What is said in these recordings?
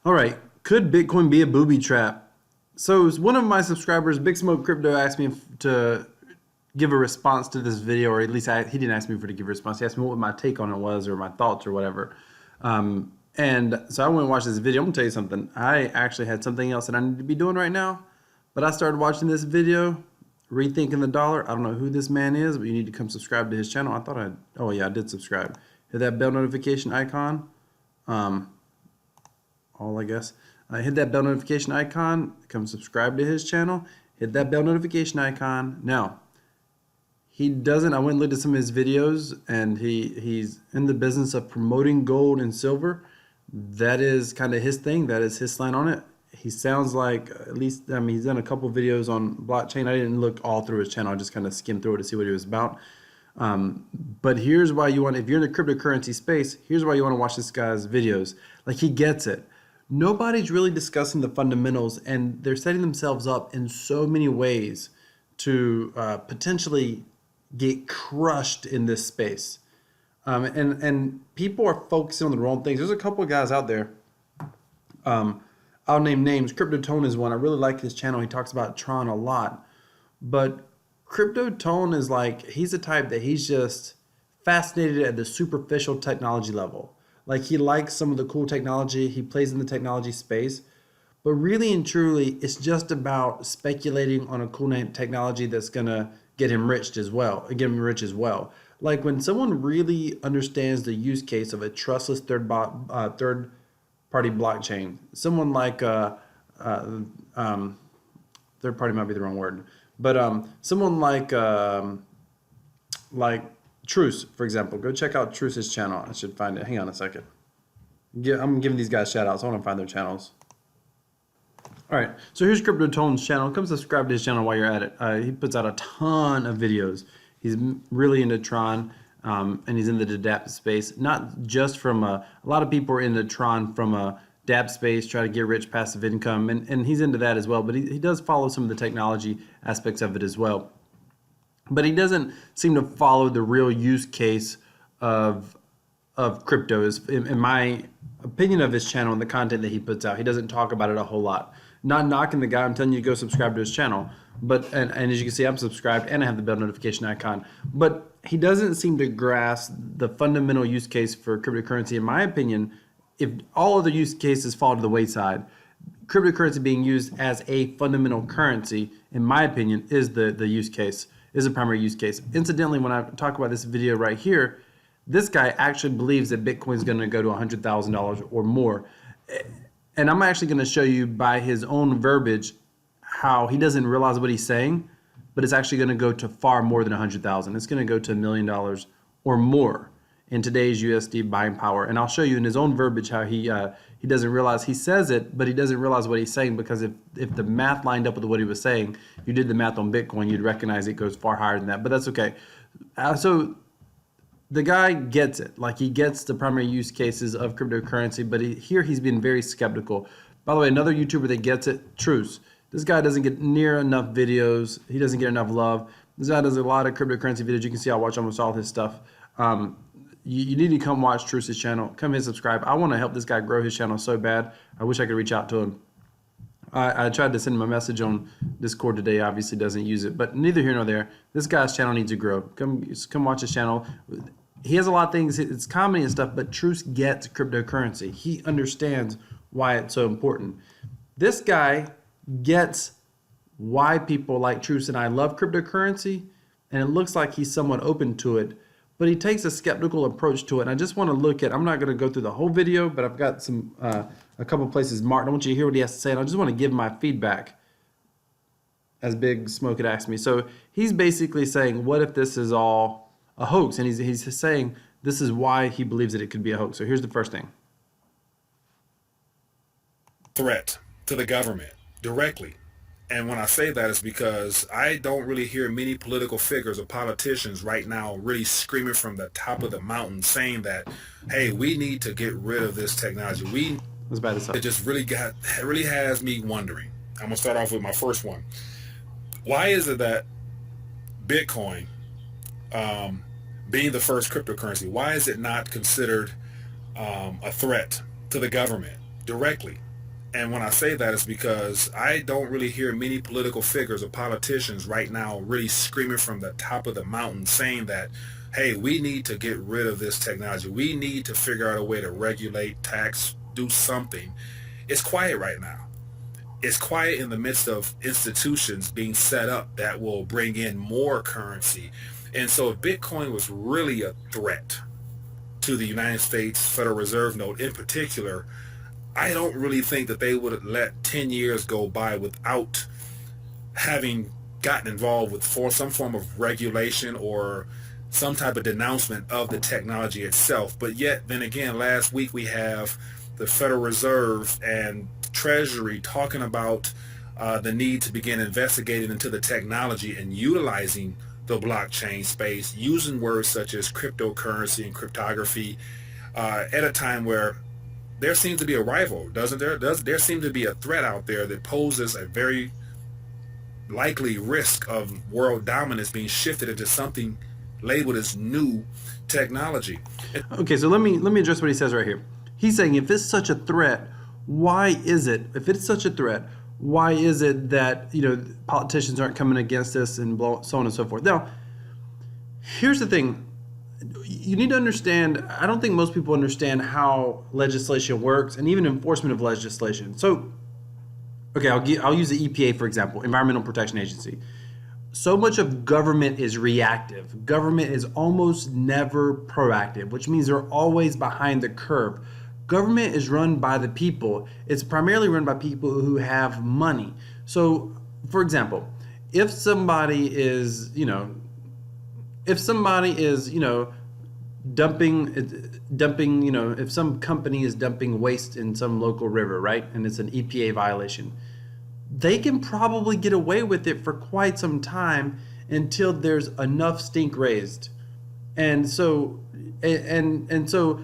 All right, could Bitcoin be a booby trap? So one of my subscribers, Big Smoke Crypto, asked me to give a response to this video, or at least he didn't ask me to give a response. He asked me what my take on it was, or my thoughts, or whatever. And so I went and watched this video. I'm gonna tell you something. I actually had something else that I need to be doing right now, but I started watching this video, rethinking the dollar. I don't know who this man is, but you need to come subscribe to his channel. I thought oh yeah, I did subscribe. Hit that bell notification icon. All I guess. Hit that bell notification icon. Come subscribe to his channel. Hit that bell notification icon. Now, he doesn't. I went and looked at some of his videos, and he's in the business of promoting gold and silver. That is kind of his thing. That is his slant on it. He sounds like, at least, I mean, he's done a couple videos on blockchain. I didn't look all through his channel. I just kind of skimmed through it to see what he was about. But here's why you want, if you're in the cryptocurrency space, here's why you want to watch this guy's videos. Like, he gets it. Nobody's really discussing the fundamentals, and they're setting themselves up in so many ways to potentially get crushed in this space. And people are focusing on the wrong things. There's a couple of guys out there. I'll name names. Crypto Tone is one. I really like his channel. He talks about Tron a lot. But Crypto Tone is like, he's the type that he's just fascinated at the superficial technology level. Like, he likes some of the cool technology. He plays in the technology space. But really and truly, it's just about speculating on a cool technology that's going to get him rich as well. Like, when someone really understands the use case of a trustless third-party blockchain, someone like third party might be the wrong word, but someone like Truce, for example. Go check out Truce's channel. I should find it. Hang on a second. I'm giving these guys shout outs. I want to find their channels. All right, so here's Crypto Tone's channel. Come subscribe to his channel while you're at it. He puts out a ton of videos. He's really into Tron, and he's in the DApp space. Not just from a lot of people are into Tron from a DApp space, try to get rich passive income, and he's into that as well. But he does follow some of the technology aspects of it as well. But he doesn't seem to follow the real use case of crypto. Is in my opinion of his channel and the content that he puts out. He doesn't talk about it a whole lot. Not knocking the guy. I'm telling you to go subscribe to his channel. But and as you can see, I'm subscribed and I have the bell notification icon. But he doesn't seem to grasp the fundamental use case for cryptocurrency. In my opinion, if all other use cases fall to the wayside, cryptocurrency being used as a fundamental currency, in my opinion, is the use case, is a primary use case. Incidentally, when I talk about this video right here, this guy actually believes that Bitcoin is going to go to $100,000 or more. And I'm actually going to show you by his own verbiage how he doesn't realize what he's saying, but it's actually going to go to far more than 100,000. It's going to go to $1 million or more in today's USD buying power. And I'll show you in his own verbiage how he doesn't realize, he says it, but he doesn't realize what he's saying, because if the math lined up with what he was saying, if you did the math on Bitcoin, you'd recognize it goes far higher than that, but that's okay. So the guy gets it. Like, he gets the primary use cases of cryptocurrency, but here he's been very skeptical. By the way, another YouTuber that gets it, Truce. This guy doesn't get near enough videos. He doesn't get enough love. This guy does a lot of cryptocurrency videos. You can see I watch almost all his stuff. You need to come watch Truce's channel. Come hit subscribe. I want to help this guy grow his channel so bad. I wish I could reach out to him. I tried to send him a message on Discord today. Obviously doesn't use it, but neither here nor there. This guy's channel needs to grow. Come watch his channel. He has a lot of things. It's comedy and stuff, but Truce gets cryptocurrency. He understands why it's so important. This guy gets why people like Truce and I love cryptocurrency, and it looks like he's somewhat open to it, but he takes a skeptical approach to it. And I just want to look at, I'm not going to go through the whole video, but I've got a couple places marked. I want you to hear what he has to say, and I just want to give my feedback as Big Smoke had asked me. So he's basically saying, what if this is all a hoax? And he's saying this is why he believes that it could be a hoax. So here's the first thing. Threat to the government directly. And when I say that, it's because I don't really hear many political figures or politicians right now really screaming from the top of the mountain saying that, hey, we need to get rid of this technology. It just really has me wondering. I'm gonna start off with my first one. Why is it that Bitcoin, being the first cryptocurrency, why is it not considered a threat to the government directly? And when I say that, it's because I don't really hear many political figures or politicians right now really screaming from the top of the mountain saying that, hey, we need to get rid of this technology. We need to figure out a way to regulate, tax, do something. It's quiet right now. It's quiet in the midst of institutions being set up that will bring in more currency. And so if Bitcoin was really a threat to the United States Federal Reserve Note in particular, I don't really think that they would let 10 years go by without having gotten involved with some form of regulation or some type of denouncement of the technology itself. But yet, then again, last week we have the Federal Reserve and Treasury talking about the need to begin investigating into the technology and utilizing the blockchain space, using words such as cryptocurrency and cryptography at a time where there seems to be a rival, doesn't there? There seem to be a threat out there that poses a very likely risk of world dominance being shifted into something labeled as new technology. Okay, so let me address what he says right here. He's saying if it's such a threat, why is it? If it's such a threat, why is it that politicians aren't coming against us and so on and so forth? Now, here's the thing. You need to understand, I don't think most people understand how legislation works and even enforcement of legislation. So, okay, I'll use the EPA, for example, Environmental Protection Agency. So much of government is reactive. Government is almost never proactive, which means they're always behind the curve. Government is run by the people. It's primarily run by people who have money. So, for example, if somebody is, dumping, if some company is dumping waste in some local river, right, and it's an EPA violation, they can probably get away with it for quite some time until there's enough stink raised. And so, and so,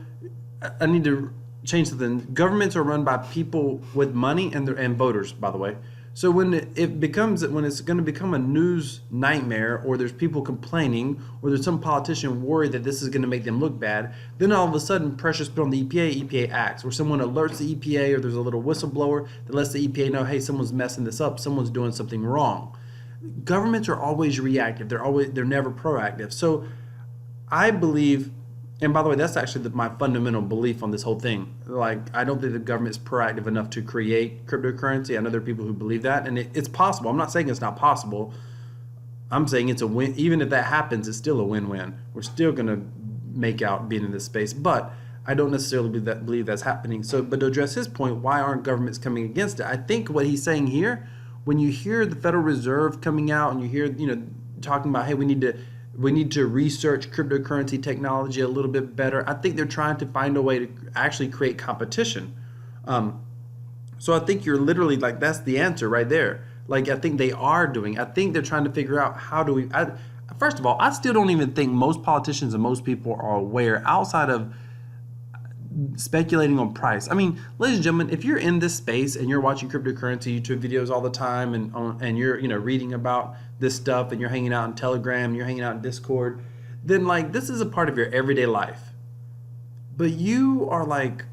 I need to change something. Governments are run by people with money and voters, by the way. So when it's going to become a news nightmare, or there's people complaining, or there's some politician worried that this is going to make them look bad, then all of a sudden pressure's put on the EPA. EPA acts, or someone alerts the EPA, or there's a little whistleblower that lets the EPA know, hey, someone's messing this up, someone's doing something wrong. Governments are always reactive. They're never proactive. So I believe. And by the way, that's actually my fundamental belief on this whole thing. Like, I don't think the government is proactive enough to create cryptocurrency. I know there are people who believe that, and it's possible. I'm not saying it's not possible. I'm saying it's a win. Even if that happens, it's still a win-win. We're still going to make out being in this space, but I don't necessarily believe that's happening. So, but to address his point, why aren't governments coming against it? I think what he's saying here, when you hear the Federal Reserve coming out and you hear, talking about, hey, we need to research cryptocurrency technology a little bit better. I think they're trying to find a way to actually create competition. So I think you're literally like, that's the answer right there. Like, I think they are doing. I think they're trying to figure out how do we. First of all, I still don't even think most politicians and most people are aware outside of speculating on price. I mean, ladies and gentlemen, if you're in this space and you're watching cryptocurrency YouTube videos all the time and you're reading about this stuff and you're hanging out in Telegram, you're hanging out in Discord, then like this is a part of your everyday life. But you are like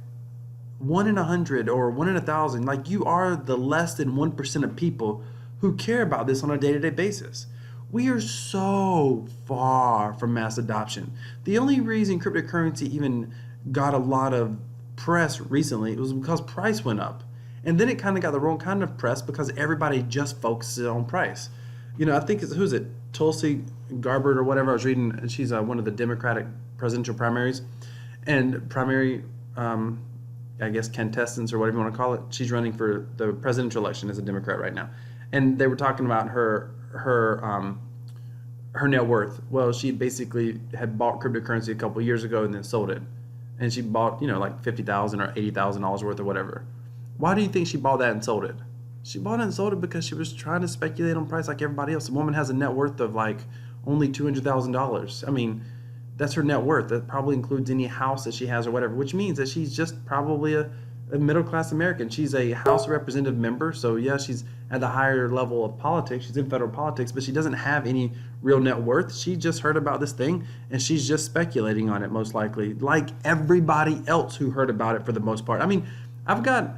1 in 100 or 1 in 1,000. Like, you are the less than 1% of people who care about this on a day-to-day basis. We are so far from mass adoption. The only reason cryptocurrency even got a lot of press recently was because price went up. And then it kind of got the wrong kind of press because everybody just focuses on price. I think who's it? Tulsi Gabbard or whatever. I was reading, she's one of the Democratic presidential primaries. And primary, I guess, contestants or whatever you want to call it. She's running for the presidential election as a Democrat right now. And they were talking about her net worth. Well, she basically had bought cryptocurrency a couple years ago and then sold it. And she bought, like $50,000 or $80,000 worth or whatever. Why do you think she bought that and sold it? She bought it and sold it because she was trying to speculate on price like everybody else. The woman has a net worth of like only $200,000. I mean, that's her net worth. That probably includes any house that she has or whatever, which means that she's just probably a middle-class American. She's a House of Representative member, so yeah, she's at the higher level of politics. She's in federal politics, but she doesn't have any real net worth. She just heard about this thing, and she's just speculating on it, most likely, like everybody else who heard about it for the most part. I mean, I've got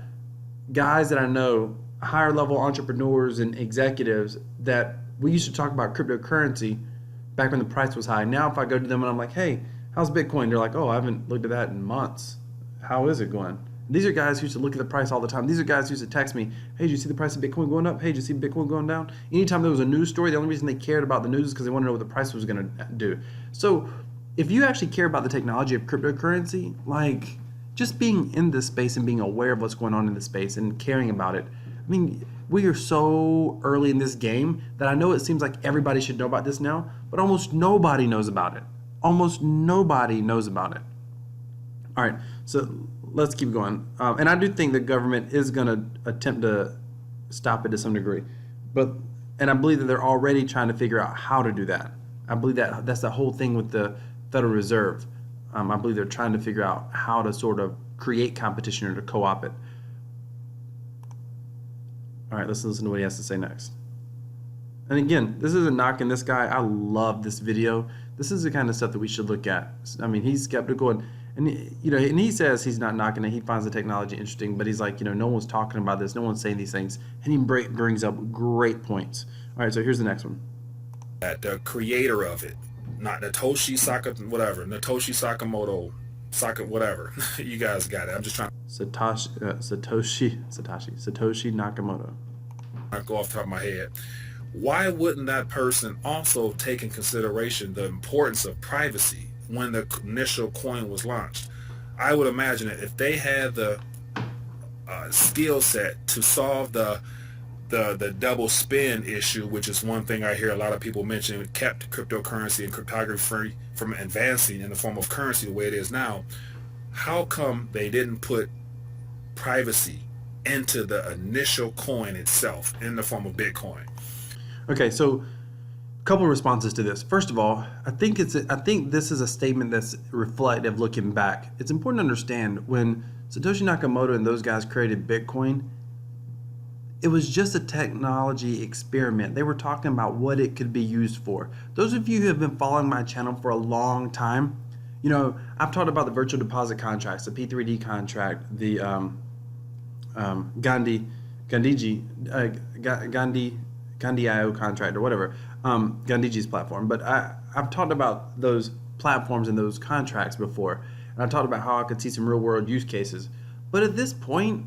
guys that I know, higher level entrepreneurs and executives that we used to talk about cryptocurrency back when the price was high. Now, if I go to them and I'm like, hey, how's Bitcoin? They're like, oh, I haven't looked at that in months. How is it going? These are guys who used to look at the price all the time. These are guys who used to text me, hey, did you see the price of Bitcoin going up? Hey, did you see Bitcoin going down? Anytime there was a news story, the only reason they cared about the news is because they wanted to know what the price was going to do. So if you actually care about the technology of cryptocurrency, like just being in this space and being aware of what's going on in this space and caring about it, I mean, we are so early in this game that I know it seems like everybody should know about this now, but almost nobody knows about it. Almost nobody knows about it. All right, so let's keep going. And I do think the government is going to attempt to stop it to some degree, and I believe that they're already trying to figure out how to do that. I believe that that's the whole thing with the Federal Reserve. I believe they're trying to figure out how to sort of create competition or to co-op it. All right, let's listen to what he has to say next. And again, this isn't knocking this guy. I love this video. This is the kind of stuff that we should look at. I mean, he's skeptical and he says he's not knocking it. He finds the technology interesting, but he's like, no one's talking about this. No one's saying these things. And he brings up great points. All right, so here's the next one. That the creator of it, not Natoshi Sakamoto, whatever. You guys got it. I'm just trying Satoshi Nakamoto. to go off the top of my head. Why wouldn't that person also take in consideration the importance of privacy when the initial coin was launched? I would imagine that if they had the skill set to solve the double spend issue, which is one thing I hear a lot of people mention, kept cryptocurrency and cryptography from advancing in the form of currency the way it is now, how come they didn't put privacy into the initial coin itself in the form of Bitcoin? Okay, so a couple of responses to this. First of all, I think this is a statement that's reflective looking back. It's important to understand when Satoshi Nakamoto and those guys created Bitcoin, it was just a technology experiment. They were talking about what it could be used for. Those of you who have been following my channel for a long time, I've talked about the virtual deposit contracts, the P3D contract, the Gandhi.io contract or whatever, Gandhiji's platform. But I've talked about those platforms and those contracts before, and I talked about how I could see some real world use cases. But at this point,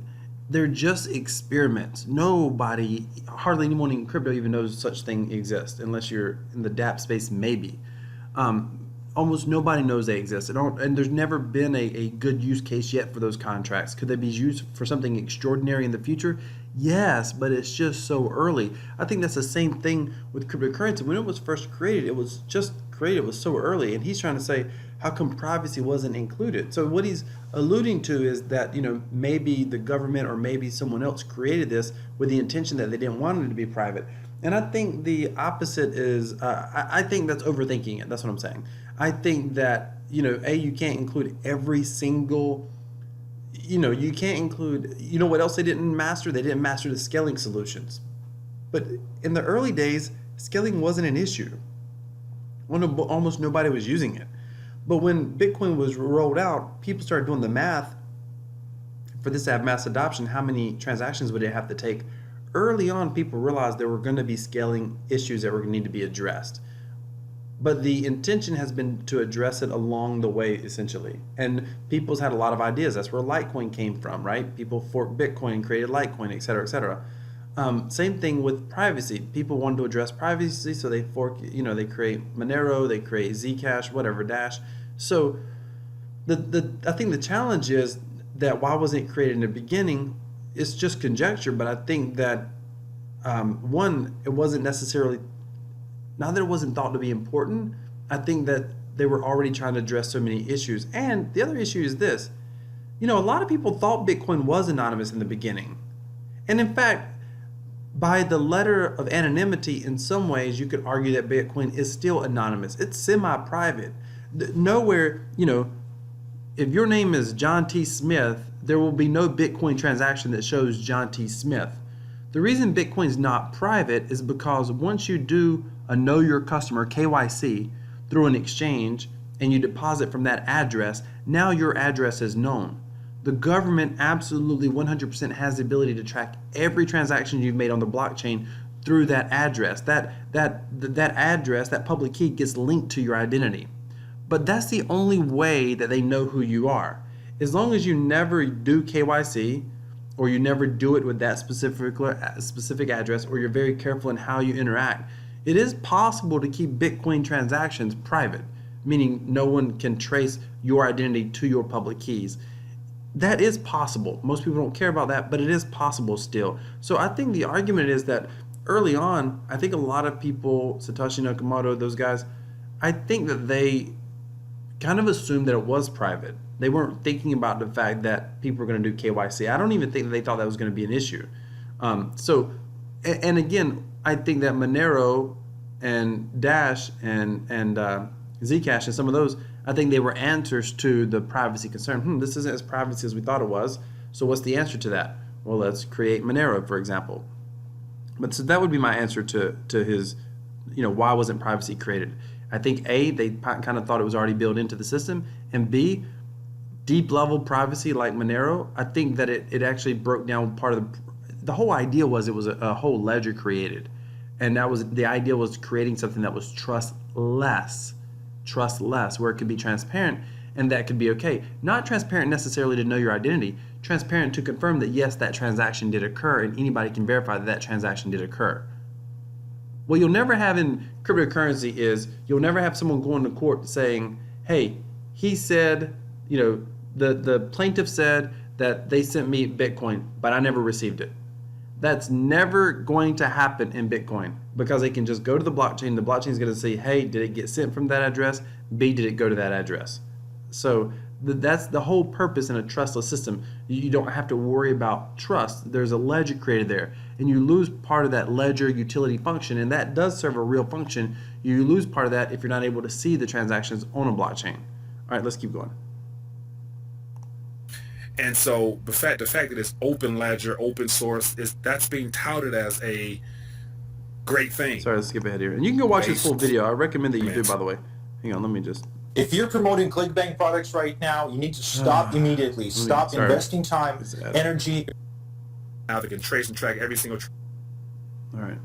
they're just experiments. Hardly anyone in crypto even knows such thing exists, unless you're in the dApp space, maybe. Almost nobody knows they exist. And there's never been a good use case yet for those contracts. Could they be used for something extraordinary in the future? Yes, but it's just so early. I think that's the same thing with cryptocurrency. When it was first created, it was so early. And he's trying to say, how come privacy wasn't included? So what he's alluding to is that, maybe the government or maybe someone else created this with the intention that they didn't want it to be private. And I think the opposite is, I think that's overthinking it. That's what I'm saying. I think that, you can't include every single, you can't include, what else they didn't master? They didn't master the scaling solutions. But in the early days, scaling wasn't an issue. Almost nobody was using it. But when Bitcoin was rolled out, people started doing the math for this to have mass adoption. How many transactions would it have to take? Early on, people realized there were going to be scaling issues that were going to need to be addressed. But the intention has been to address it along the way, essentially. And people's had a lot of ideas. That's where Litecoin came from, right? People forked Bitcoin and created Litecoin, et cetera, et cetera. Same thing with privacy. People wanted to address privacy, so they they create Monero, they create Zcash, whatever, Dash. So I think the challenge is that why wasn't it created in the beginning? It's just conjecture, but I think that one, it wasn't necessarily, not that it wasn't thought to be important. I think that they were already trying to address so many issues. And the other issue is this, a lot of people thought Bitcoin was anonymous in the beginning. And in fact, by the letter of anonymity, in some ways, you could argue that Bitcoin is still anonymous. It's semi-private. Nowhere, if your name is John T. Smith, there will be no Bitcoin transaction that shows John T. Smith. The reason Bitcoin is not private is because once you do a Know Your Customer, KYC, through an exchange, and you deposit from that address, now your address is known. The government absolutely 100% has the ability to track every transaction you've made on the blockchain through that address. That address, that public key, gets linked to your identity. But that's the only way that they know who you are. As long as you never do KYC, or you never do it with that specific address, or you're very careful in how you interact, it is possible to keep Bitcoin transactions private, meaning no one can trace your identity to your public keys. That is possible. Most people don't care about that, but it is possible still. So I think the argument is that early on, I think a lot of people, Satoshi Nakamoto, those guys, I think that they kind of assumed that it was private. They weren't thinking about the fact that people were going to do KYC. I don't even think that they thought that was going to be an issue. And again, I think that Monero and Dash and Zcash and some of those, I think they were answers to the privacy concern. This isn't as privacy as we thought it was. So what's the answer to that? Well, let's create Monero, for example. But so that would be my answer to his, why wasn't privacy created? I think A, they kind of thought it was already built into the system, and B, deep level privacy like Monero, I think that it actually broke down part of the whole idea was it was a whole ledger created. And that was the idea, was creating something that was trustless, where it could be transparent, and that could be okay. Not transparent necessarily to know your identity, transparent to confirm that yes, that transaction did occur, and anybody can verify that that transaction did occur. What you'll never have in cryptocurrency is you'll never have someone going to court saying, hey, he said, the plaintiff said that they sent me Bitcoin, but I never received it. That's never going to happen in Bitcoin, because they can just go to the blockchain. The blockchain is going to say, hey, did it get sent from that address? B, did it go to that address? So that's the whole purpose in a trustless system. You don't have to worry about trust. There's a ledger created there, and you lose part of that ledger utility function, and that does serve a real function. You lose part of that if you're not able to see the transactions on a blockchain. All right, let's keep going. And so the fact that it's open ledger, open source, that's being touted as a great thing. Sorry, let's skip ahead here. And you can go watch this full video. I recommend that you do, by the way. Hang on, let me just... If you're promoting ClickBank products right now, you need to stop immediately. Stop investing time, energy. Now they can trace and track every single... All right.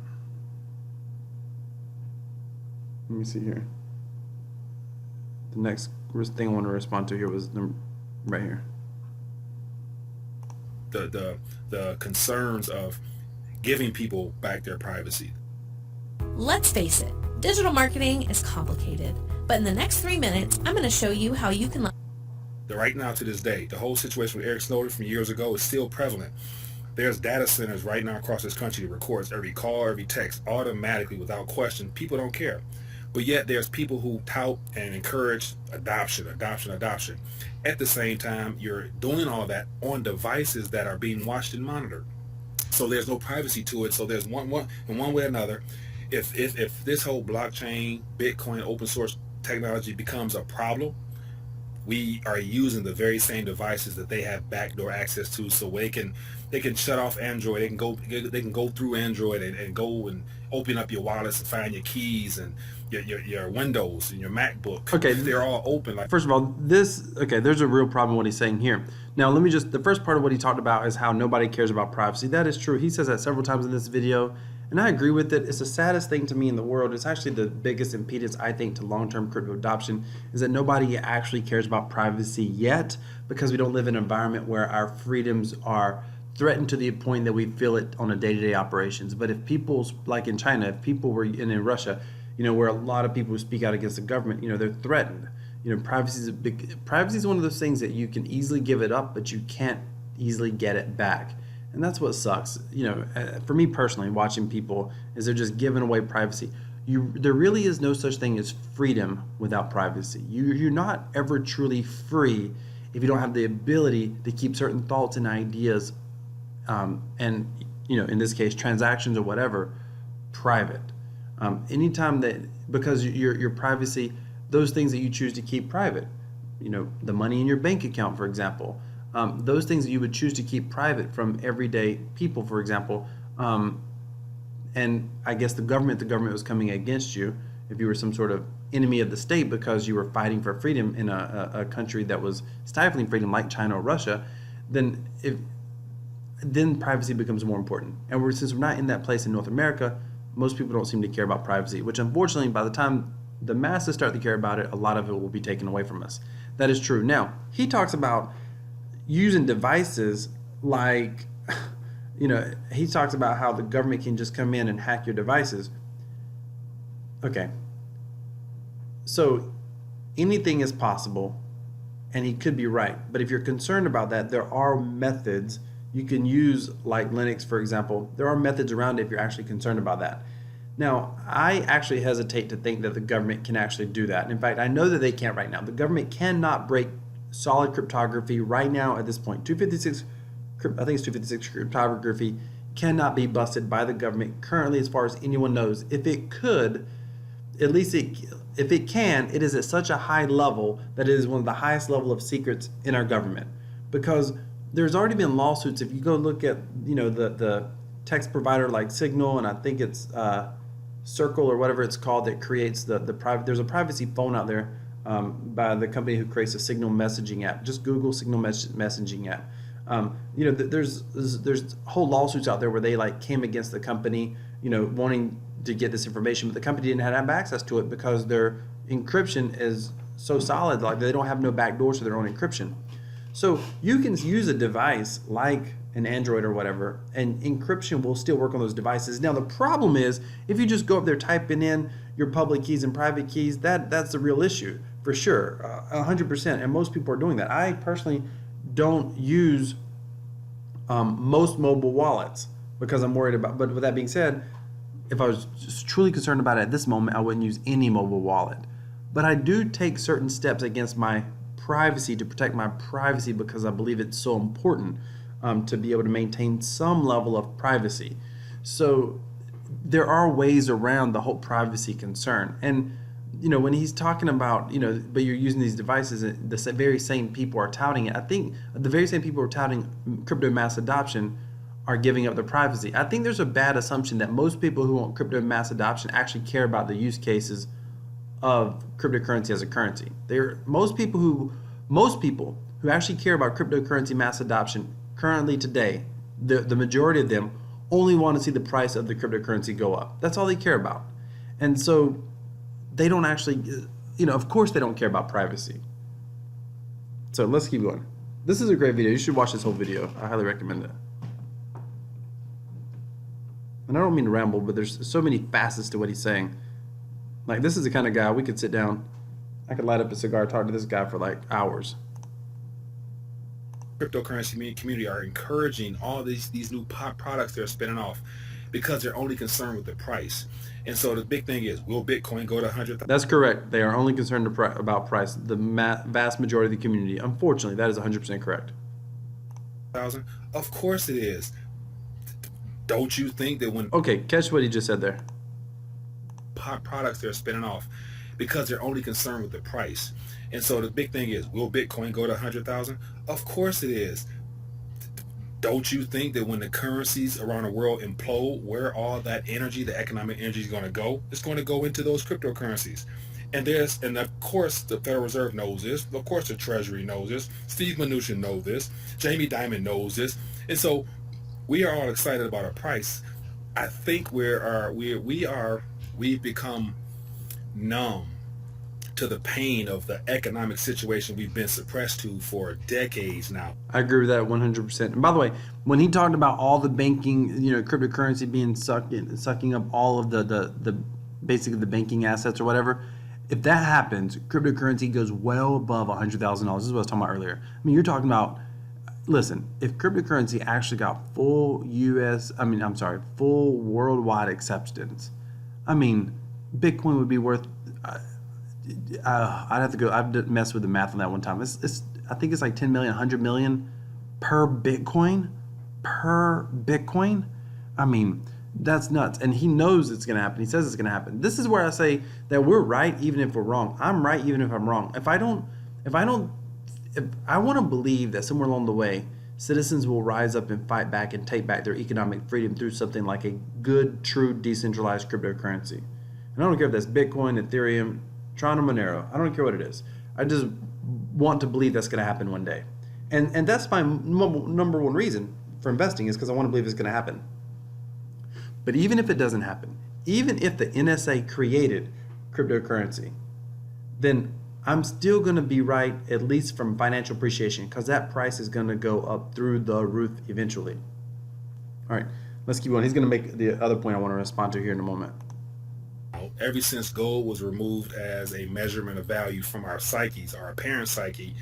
Let me see here. The next thing I want to respond to here was right here. The concerns of giving people back their privacy. Let's face it, digital marketing is complicated, but in the next 3 minutes, I'm going to show you how you can... Right now to this day, the whole situation with Eric Snowden from years ago is still prevalent. There's data centers right now across this country that records every call, every text automatically without question. People don't care. But yet there's people who tout and encourage adoption. At the same time, you're doing all that on devices that are being watched and monitored. So there's no privacy to it. So there's in one way or another, if this whole blockchain, Bitcoin, open source technology becomes a problem, we are using the very same devices that they have backdoor access to, so they can shut off Android. They can go through Android and go and open up your wallets and find your keys and your Windows and your MacBook. Okay, they're all open. First of all, there's a real problem what he's saying here. Now, the first part of what he talked about is how nobody cares about privacy. That is true. He says that several times in this video, and I agree with it. It's the saddest thing to me in the world. It's actually the biggest impedance, I think, to long-term crypto adoption, is that nobody actually cares about privacy yet, because we don't live in an environment where our freedoms are threatened to the point that we feel it on a day-to-day operations. But if people, like in China, if people were in Russia, where a lot of people who speak out against the government, they're threatened. Privacy is one of those things that you can easily give it up, but you can't easily get it back. And that's what sucks. For me personally, watching people, is they're just giving away privacy. There really is no such thing as freedom without privacy. You're not ever truly free if you don't have the ability to keep certain thoughts and ideas, and in this case, transactions or whatever, private. Anytime that, because your privacy, those things that you choose to keep private, the money in your bank account, for example, those things that you would choose to keep private from everyday people, for example, and I guess the government was coming against you if you were some sort of enemy of the state because you were fighting for freedom in a country that was stifling freedom like China or Russia, then privacy becomes more important. And since we're not in that place in North America, most people don't seem to care about privacy, which unfortunately, by the time the masses start to care about it, a lot of it will be taken away from us. That is true. Now, he talks about using devices like, he talks about how the government can just come in and hack your devices. Okay. So anything is possible, and he could be right. But if you're concerned about that, there are methods you can use, like Linux, for example. There are methods around it if you're actually concerned about that. Now, I actually hesitate to think that the government can actually do that. In fact, I know that they can't right now. The government cannot break solid cryptography right now at this point. 256, I think it's 256 cryptography cannot be busted by the government currently, as far as anyone knows. If it could, at least if it can, it is at such a high level that it is one of the highest level of secrets in our government. Because there's already been lawsuits. If you go look at, the text provider like Signal, and I think it's Circle or whatever it's called, that creates the private. There's a privacy phone out there by the company who creates a Signal messaging app. Just Google Signal messaging app. There's whole lawsuits out there where they came against the company, wanting to get this information, but the company didn't have access to it because their encryption is so solid, they don't have no back doors to their own encryption. So you can use a device like an Android or whatever, and encryption will still work on those devices. Now the problem is, if you just go up there typing in your public keys and private keys, that's the real issue for sure, 100%. And most people are doing that. I personally don't use most mobile wallets because I'm worried about. But with that being said, if I was just truly concerned about it at this moment, I wouldn't use any mobile wallet. But I do take certain steps against my privacy to protect my privacy because I believe it's so important to be able to maintain some level of privacy. So there are ways around the whole privacy concern. And when he's talking about, but you're using these devices, the very same people are touting it. I think the very same people who are touting crypto mass adoption are giving up their privacy. I think there's a bad assumption that most people who want crypto mass adoption actually care about the use cases of cryptocurrency as a currency. Most people who actually care about cryptocurrency mass adoption currently today, the majority of them only want to see the price of the cryptocurrency go up. That's all they care about. And so they don't actually, of course they don't care about privacy. So let's keep going. This is a great video. You should watch this whole video. I highly recommend it. And I don't mean to ramble, but there's so many facets to what he's saying. This is the kind of guy we could sit down. I could light up a cigar, talk to this guy for hours. Cryptocurrency community are encouraging all these new products they're spinning off because they're only concerned with the price. And so the big thing is, will Bitcoin go to 100,000? That's correct. They are only concerned about price. The vast majority of the community. Unfortunately, that is 100% correct. Of course it is. Don't you think that when Okay, catch what he just said there. products they're spinning off because they're only concerned with the price. And so the big thing is, will Bitcoin go to 100,000? Of course it is. Don't you think that when the currencies around the world implode, where all that energy, the economic energy, is going to go? It's going to go into those cryptocurrencies. And of course the Federal Reserve knows this. Of course the Treasury knows this. Steve Mnuchin knows this. Jamie Dimon knows this. And so we are all excited about our price. I think we've become numb to the pain of the economic situation we've been suppressed to for decades now. I agree with that 100%. And by the way, when he talked about all the banking, cryptocurrency being sucking up all of the basically the banking assets or whatever, if that happens, cryptocurrency goes well above $100,000. This is what I was talking about earlier. I mean, you're talking about, listen, if cryptocurrency actually got full worldwide acceptance, I mean, Bitcoin would be worth, I'd mess with the math on that one time. I think it's 10 million, 100 million per Bitcoin. I mean, that's nuts. And he knows it's going to happen. He says it's going to happen. This is where I say that we're right even if we're wrong. I'm right even if I'm wrong. If I want to believe that somewhere along the way, citizens will rise up and fight back and take back their economic freedom through something like a good, true, decentralized cryptocurrency. And I don't care if that's Bitcoin, Ethereum, Tron, or Monero. I don't care what it is. I just want to believe that's going to happen one day. And that's my number one reason for investing, is because I want to believe it's going to happen. But even if it doesn't happen, even if the NSA created cryptocurrency, then I'm still going to be right, at least from financial appreciation, because that price is going to go up through the roof eventually. All right, let's keep going. He's going to make the other point I want to respond to here in a moment. Ever since gold was removed as a measurement of value from our psyches, our apparent psyche,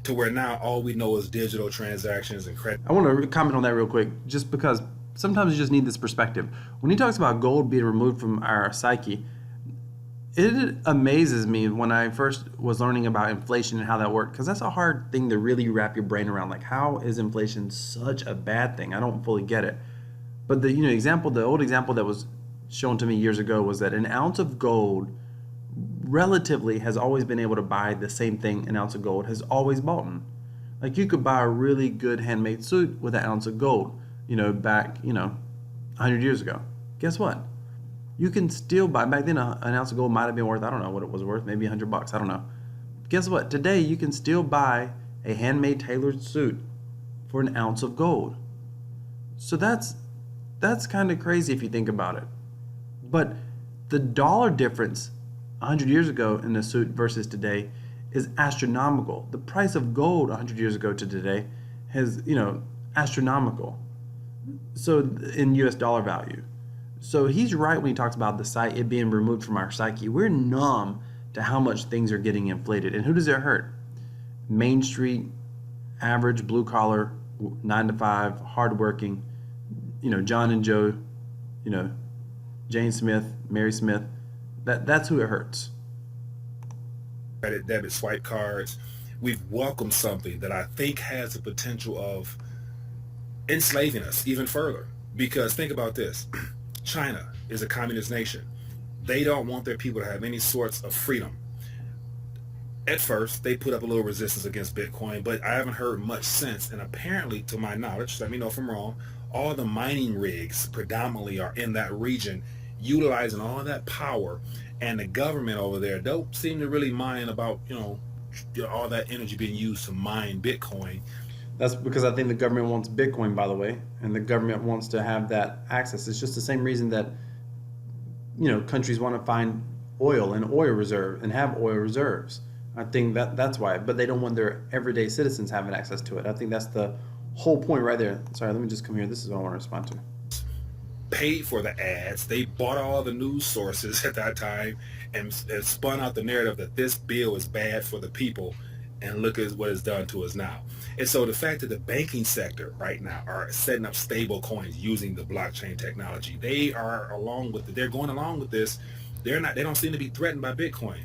to where now all we know is digital transactions and credit. I want to comment on that real quick, just because sometimes you just need this perspective. When he talks about gold being removed from our psyche, it amazes me when I first was learning about inflation and how that worked, because that's a hard thing to really wrap your brain around. Like, how is inflation such a bad thing? I don't fully get it. But the old example that was shown to me years ago was that an ounce of gold relatively has always been able to buy the same thing an ounce of gold has always bought. Like, you could buy a really good handmade suit with an ounce of gold, back, 100 years ago. Guess what? You can still buy, back then an ounce of gold might have been worth, I don't know what it was worth, maybe $100, I don't know. Guess what? Today you can still buy a handmade tailored suit for an ounce of gold. So that's kind of crazy if you think about it. But the dollar difference 100 years ago in a suit versus today is astronomical. The price of gold 100 years ago to today has, astronomical. So in US dollar value. So he's right when he talks about it being removed from our psyche. We're numb to how much things are getting inflated. And who does it hurt? Main Street, average, blue collar, 9 to 5, hardworking, John and Joe, Jane Smith, Mary Smith. That's who it hurts. Credit, debit, swipe cards. We've welcomed something that I think has the potential of enslaving us even further. Because think about this. China is a communist nation. They don't want their people to have any sorts of freedom. At first, they put up a little resistance against Bitcoin, but I haven't heard much since. And apparently, to my knowledge, let me know if I'm wrong, all the mining rigs predominantly are in that region, utilizing all that power, and the government over there don't seem to really mind about, all that energy being used to mine Bitcoin. That's because I think the government wants Bitcoin, by the way, and the government wants to have that access. It's just the same reason that, countries want to find oil and oil reserve and have oil reserves. I think that's why, but they don't want their everyday citizens having access to it. I think that's the whole point right there. Sorry, let me just come here. This is what I want to respond to. Paid for the ads. They bought all the news sources at that time and spun out the narrative that this bill is bad for the people, and look at what it's done to us now. And so the fact that the banking sector right now are setting up stable coins using the blockchain technology, they're going along with this. They don't seem to be threatened by Bitcoin.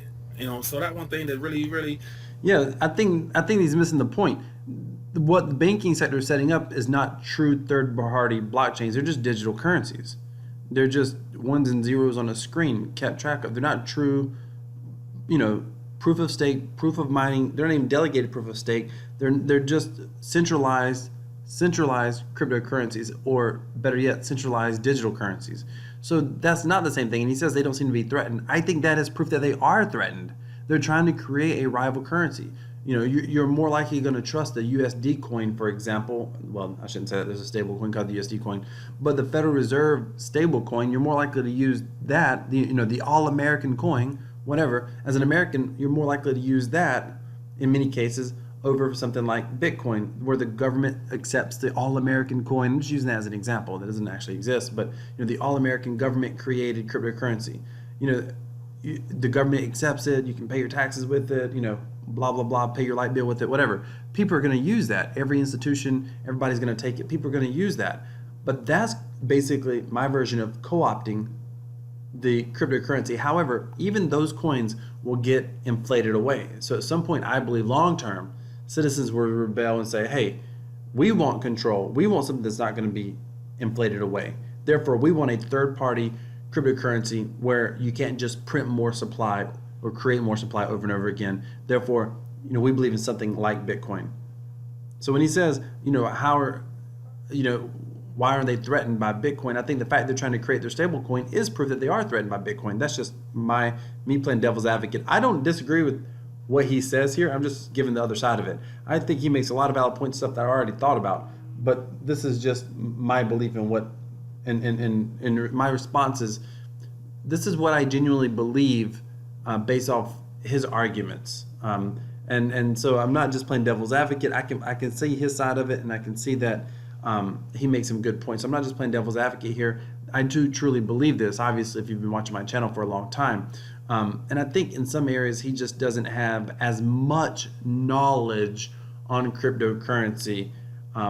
So that one thing that really. Yeah, I think he's missing the point. What the banking sector is setting up is not true third-party blockchains. They're just digital currencies. They're just ones and zeros on a screen kept track of. They're not true, proof of stake, proof of mining. They're not even delegated proof of stake. They're just centralized cryptocurrencies, or better yet, centralized digital currencies. So that's not the same thing. And he says they don't seem to be threatened. I think that is proof that they are threatened. They're trying to create a rival currency. You're more likely going to trust the USD coin, for example. Well, I shouldn't say that. There's a stable coin called the USD coin, but the Federal Reserve stable coin, you're more likely to use that. The all-American coin, whatever. As an American, you're more likely to use that in many cases over something like Bitcoin, where the government accepts the all-American coin. I'm just using that as an example. That doesn't actually exist, but the all-American government-created cryptocurrency. The government accepts it. You can pay your taxes with it. Blah blah blah. Pay your light bill with it. Whatever. People are going to use that. Every institution, everybody's going to take it. People are going to use that. But that's basically my version of co-opting the cryptocurrency. However, even those coins will get inflated away. So at some point, I believe long-term, citizens will rebel and say, hey, we want control. We want something that's not going to be inflated away. Therefore, we want a third-party cryptocurrency where you can't just print more supply or create more supply over and over again. Therefore, we believe in something like Bitcoin. So when he says, why are they threatened by Bitcoin? I think the fact they're trying to create their stable coin is proof that they are threatened by Bitcoin. That's just me playing devil's advocate. I don't disagree with what he says here. I'm just giving the other side of it. I think he makes a lot of valid points, stuff that I already thought about, but this is just my belief in what, and my response is, this is what I genuinely believe based off his arguments. And so I'm not just playing devil's advocate. I can see his side of it, and I can see that he makes some good points. So I'm not just playing devil's advocate here. I do truly believe this, obviously, if you've been watching my channel for a long time. And I think in some areas he just doesn't have as much knowledge on cryptocurrency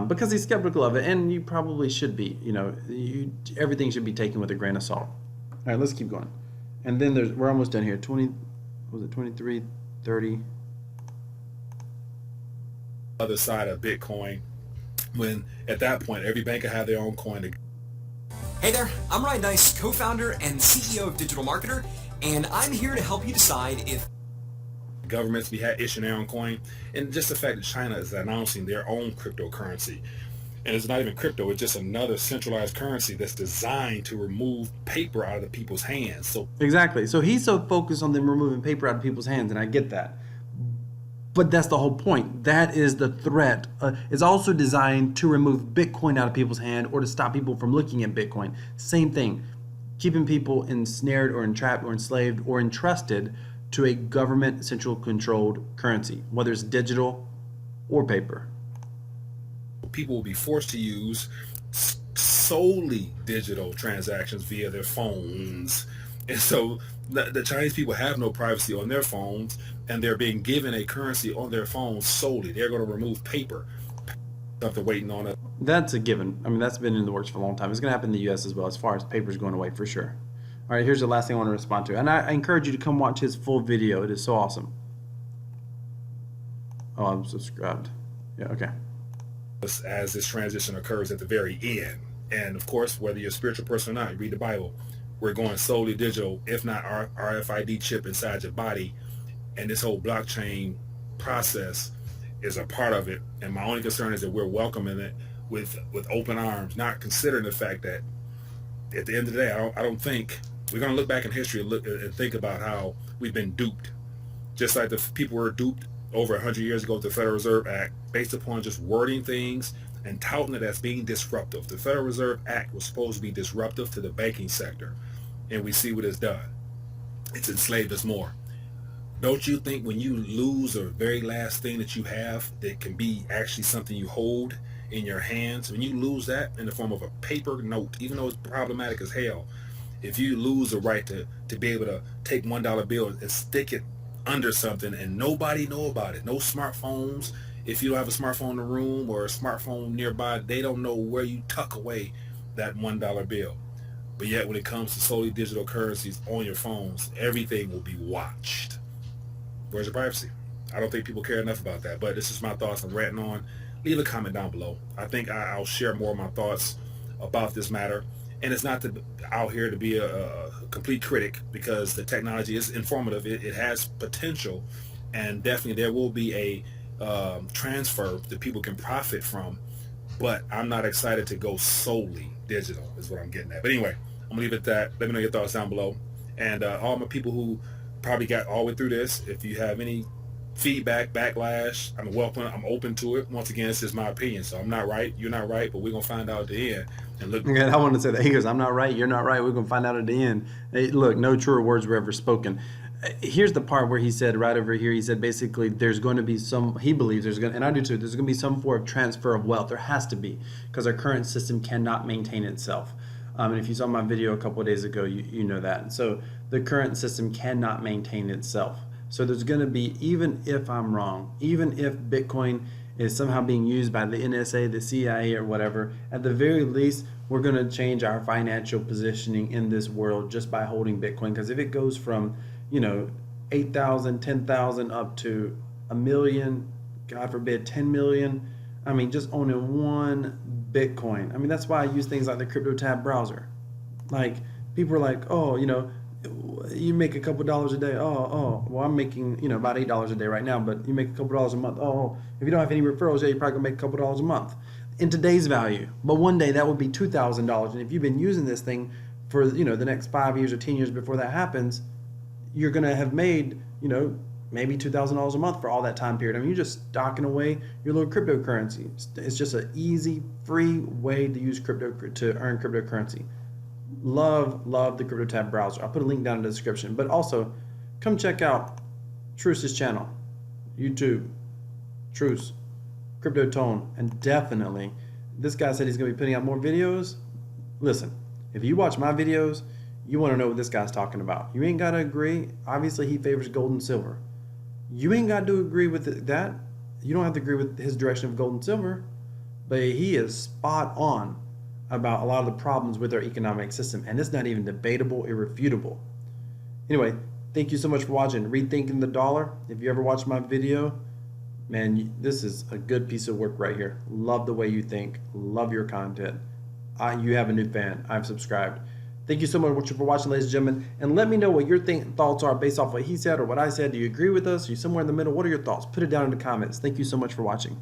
because he's skeptical of it, and you probably should be. Everything should be taken with a grain of salt. All right, let's keep going. And then we're almost done here. 23, 30. Other side of Bitcoin, when at that point every bank will have their own coin. Hey there, I'm Ryan Dice, co-founder and CEO of Digital Marketer, and I'm here to help you decide if Governments be issuing their own coin, and just the fact that China is announcing their own cryptocurrency. And it's not even crypto, it's just another centralized currency that's designed to remove paper out of the people's hands. So Exactly. So he's so focused on them removing paper out of people's hands, and I get that. But that's the whole point. That is the threat. It's also designed to remove Bitcoin out of people's hand or to stop people from looking at Bitcoin. Same thing. Keeping people ensnared or entrapped or enslaved or entrusted to a government central controlled currency, whether it's digital or paper. people will be forced to use solely digital transactions via their phones. And so the Chinese people have no privacy on their phones, and they're being given a currency on their phones solely. They're going to remove paper. Something waiting on it. That's a given. I mean, that's been in the works for a long time. It's going to happen in the U.S. as well, as far as paper's going away for sure. All right, here's the last thing I want to respond to. And I encourage you to come watch his full video. It is so awesome. Oh, I'm subscribed. Yeah, okay. As this transition occurs at the very end. And of course, whether you're a spiritual person or not, you read the Bible, we're going solely digital, if not RFID chip inside your body. And this whole blockchain process is a part of it. And my only concern is that we're welcoming it with open arms, not considering the fact that at the end of the day, I don't think we're going to look back in history and think about how we've been duped. Just like the people were duped over 100 years ago with the Federal Reserve Act, based upon just wording things and touting it as being disruptive. The Federal Reserve Act was supposed to be disruptive to the banking sector, and we see what it's done. It's enslaved us more. Don't you think when you lose the very last thing that you have that can be actually something you hold in your hands, when you lose that in the form of a paper note, even though it's problematic as hell, if you lose the right to be able to take $1 bill and stick it under something and nobody know about it, no smartphones, if you don't have a smartphone in the room or a smartphone nearby, they don't know where you tuck away that $1 bill. But yet when it comes to solely digital currencies on your phones, everything will be watched. Where's your privacy? I don't think people care enough about that, but this is my thoughts. I'm ranting on. Leave a comment down below. I think I'll share more of my thoughts about this matter. And it's not out here to be a complete critic, because the technology is informative. It has potential, and definitely there will be a transfer that people can profit from. But I'm not excited to go solely digital is what I'm getting at. But anyway, I'm going to leave it at that. Let me know your thoughts down below. And all my people who probably got all the way through this, if you have any feedback, backlash, I'm welcome. I'm open to it. Once again, it's just my opinion. So I'm not right. You're not right. But we're going to find out at the end. And look. Yeah, I want to say that. He goes, I'm not right. You're not right. We're going to find out at the end. Hey, look, no truer words were ever spoken. Here's the part where he said right over here, he said basically there's going to be some, he believes there's going to, and I do too, there's going to be some form of transfer of wealth. There has to be, because our current system cannot maintain itself. And if you saw my video a couple of days ago, you know that. And so the current system cannot maintain itself. So there's going to be, even if I'm wrong, even if Bitcoin is somehow being used by the NSA, the CIA, or whatever, at the very least, we're going to change our financial positioning in this world just by holding Bitcoin. Because if it goes from, 8,000, 10,000 up to 1 million, God forbid, 10 million, I mean, just owning one Bitcoin. I mean, that's why I use things like the Crypto Tab browser. Like, people are like, oh, you make a couple dollars a day. Well, I'm making, about $8 a day right now, but you make a couple dollars a month. Oh, if you don't have any referrals, you're probably gonna make a couple dollars a month in today's value. But one day that would be $2,000. And if you've been using this thing for, the next 5 years or 10 years before that happens, you're gonna have made, maybe $2,000 a month for all that time period. I mean, you're just stocking away your little cryptocurrency. It's just an easy, free way to use crypto to earn cryptocurrency. Love the Crypto Tab browser. I'll put a link down in the description. But also, come check out Truce's channel, YouTube, Truce, Crypto Tone, and definitely, this guy said he's going to be putting out more videos. Listen, if you watch my videos, you want to know what this guy's talking about. You ain't got to agree. Obviously, he favors gold and silver. You ain't got to agree with that. You don't have to agree with his direction of gold and silver, but he is spot on about a lot of the problems with our economic system, and it's not even debatable, irrefutable. Anyway, thank you so much for watching Rethinking the Dollar. If you ever watched my video, man, this is a good piece of work right here. Love the way you think. Love your content. You have a new fan. I've subscribed. Thank you so much for watching, ladies and gentlemen. And let me know what your thoughts are based off what he said or what I said. Do you agree with us? Are you somewhere in the middle? What are your thoughts? Put it down in the comments. Thank you so much for watching.